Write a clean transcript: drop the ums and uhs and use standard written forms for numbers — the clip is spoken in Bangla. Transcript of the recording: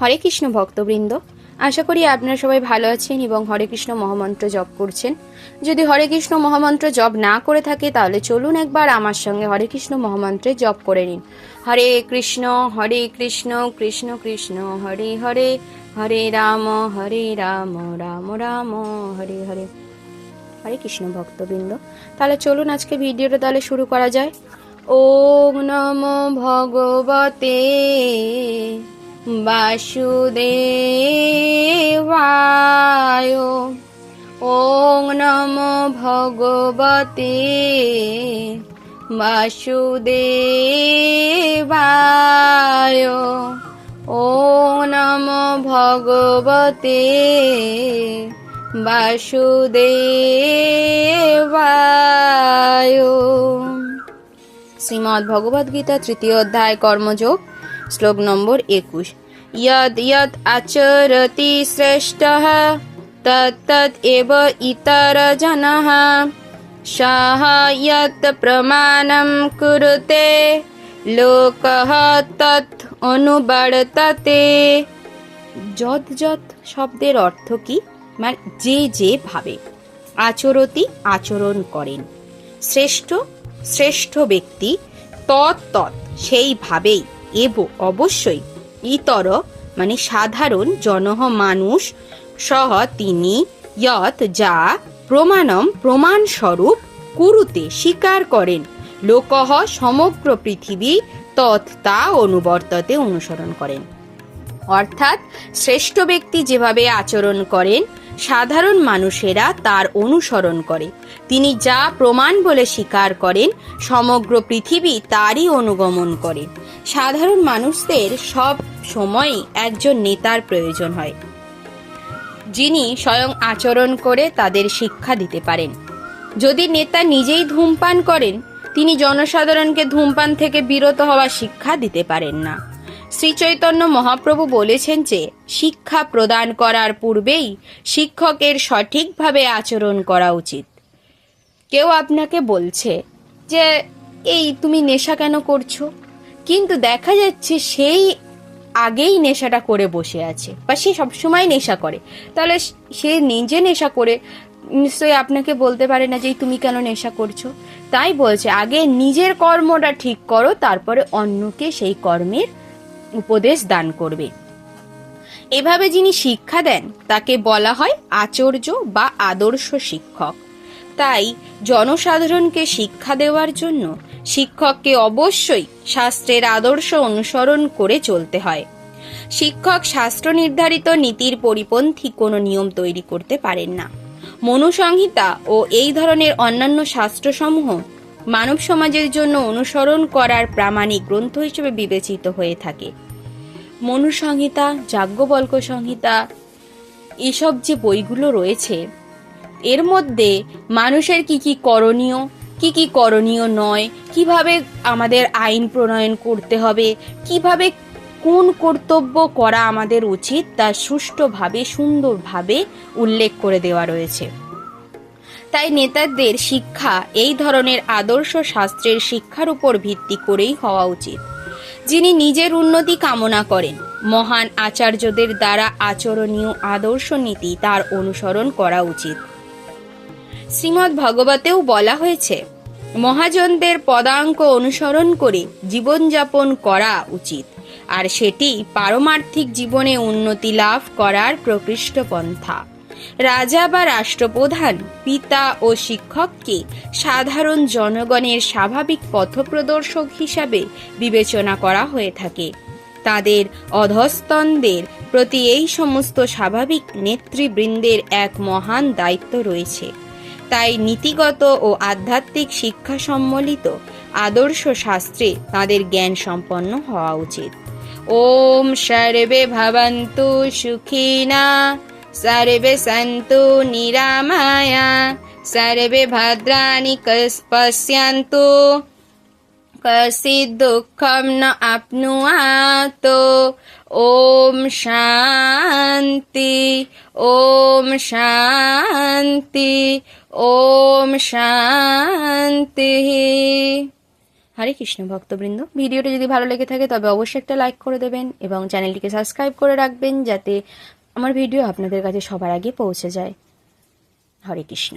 হরে কৃষ্ণ ভক্তবৃন্দ, আশা করি আপনারা সবাই ভালো আছেন এবং হরে কৃষ্ণ মহামন্ত্র জপ করছেন। যদি হরে কৃষ্ণ মহামন্ত্র জপ না করে থাকে তাহলে চলুন একবার আমার সঙ্গে হরে কৃষ্ণ মহামন্ত্রে জপ করে নিন। হরে কৃষ্ণ কৃষ্ণ কৃষ্ণ হরে হরে, হরে রাম রাম রাম হরে হরে। হরে কৃষ্ণ ভক্তবৃন্দ, তাহলে চলুন আজকে ভিডিওটা তাহলে শুরু করা যায়। ওম নমো ভগবতে বাসুদেবায়। ওম নমো ভগবতে বাসুদেবায়। ওম নমো ভগবতে বাসুদেবায়। শ্রীমদ্ ভগবদ গীতা তৃতীয় অধ্যায় কর্মযোগ, শ্লোক নম্বর 21। यद् यद् आचरति श्रेष्ठः तत् एव इतरजनः सः यत् प्रमाणं कुरुते लोकः तत् अनुवर्तते। যদ যদ শব্দের অর্থ কি? মানে যে যে ভাবে, আচরতি আচরণ করেন, শ্রেষ্ঠ শ্রেষ্ঠ ব্যক্তি, তৎ তৎ সেইভাবেই, এব অবশ্যই, ইতর মানে সাধারণ, জনহ মানুষ, সহ তিনি, যৎ যা, প্রমাণম প্রমাণস্বরূপ, কুরুতে স্বীকার করেন, লোকহ সমগ্র পৃথিবী, তৎ তা অনুবর্ততে অনুসরণ করেন। অর্থাৎ শ্রেষ্ঠ ব্যক্তি যেভাবে আচরণ করেন সাধারণ মানুষেরা তার অনুসরণ করে, তিনি যা প্রমাণ বলে স্বীকার করেন সমগ্র পৃথিবী তারই অনুগমন করে। সাধারণ মানুষদের সব সময়ই একজন নেতার প্রয়োজন হয়, যিনি স্বয়ং আচরণ করে তাদের শিক্ষা দিতে পারেন। যদি নেতা নিজেই ধূমপান করেন, তিনি জনসাধারণকে ধূমপান থেকে বিরত হওয়ার শিক্ষা দিতে পারেন না। শ্রী চৈতন্য মহাপ্রভু বলেছেন যে শিক্ষা প্রদান করার পূর্বেই শিক্ষকের সঠিকভাবে আচরণ করা উচিত। কেউ আপনাকে বলছে যে এই তুমি নেশা কেন করছো, কিন্তু দেখা যাচ্ছে সেই আগেই নেশাটা করে বসে আছে বা সে সবসময় নেশা করে, তাহলে সে নিজে নেশা করে নিশ্চয়ই আপনাকে বলতে পারে না যে তুমি কেন নেশা করছো। তাই বলছে আগে নিজের কর্মটা ঠিক করো, তারপরে অন্যকে সেই কর্মের উপদেশ দান করবে। এভাবে যিনি শিক্ষা দেন তাকে বলা হয় আচার্য বা আদর্শ শিক্ষক। তাই জনসাধারণকে শিক্ষা দেওয়ার জন্য শিক্ষককে অবশ্যই শাস্ত্রের আদর্শ অনুসরণ করে চলতে হয়। শিক্ষক শাস্ত্র নির্ধারিত নীতির পরিপন্থী কোনো নিয়ম তৈরি করতে পারেন না। মনুসংহিতা ও এই ধরনের অন্যান্য শাস্ত্রসমূহ মানব সমাজের জন্য অনুসরণ করার প্রামাণিক গ্রন্থ হিসেবে বিবেচিত হয়ে থাকে। মনুসংহিতা, যাজ্ঞবল্ক্য সংহিতা, এসব যে বইগুলো রয়েছে এর মধ্যে মানুষের কি কি করণীয়, কি কি করণীয় নয়, কিভাবে আমাদের আইন প্রণয়ন করতে হবে, কিভাবে কোন কর্তব্য করা আমাদের উচিত তা সুষ্ঠুভাবে সুন্দরভাবে উল্লেখ করে দেওয়া রয়েছে। তাই নেতাদের শিক্ষা এই ধরনের আদর্শ শাস্ত্রের শিক্ষার উপর ভিত্তি করেই হওয়া উচিত। যিনি নিজের উন্নতি কামনা করেন, মহান আচার্যদের দ্বারা আচরণীয় আদর্শ নীতি তার অনুসরণ করা উচিত। শ্রীমদ্ ভগবতেও বলা হয়েছে মহাজনদের পদাঙ্ক অনুসরণ করে জীবনযাপন করা উচিত, আর সেটি পারমার্থিক জীবনে উন্নতি লাভ করার প্রকৃষ্ট পন্থা। রাজা বা রাষ্ট্রপ্রধান, পিতা ও শিক্ষককে সাধারণ জনগণের স্বাভাবিক পথপ্রদর্শক হিসাবে বিবেচনা করা হয়ে থাকে। তাদের অধস্তনদের প্রতি এই সমস্ত স্বাভাবিক নেতৃবৃন্দের এক মহান দায়িত্ব রয়েছে। তাই নীতিগত ও আধ্যাত্মিক শিক্ষা সম্বলিত আদর্শ শাস্ত্রে তাদের জ্ঞান সম্পন্ন হওয়া উচিত। ওম সর্বে ভবন্তু সুখিনা, সর্বে সন্তু নিরাময়া, সর্বে ভদ্রাণি পশ্যন্তু, কশ্চিৎ দুঃখম ন আপ্নুয়াত। ওম শান্তি, ওম শান্তি, ওম শান্তি। হরে কৃষ্ণ ভক্তবৃন্দ, ভিডিওটি যদি ভালো লেগে থাকে তবে অবশ্যই একটা লাইক করে দেবেন এবং চ্যানেলটিকে সাবস্ক্রাইব করে রাখবেন যাতে আমার ভিডিও আপনাদের কাছে সবার আগে পৌঁছে যায়। হরে কৃষ্ণ।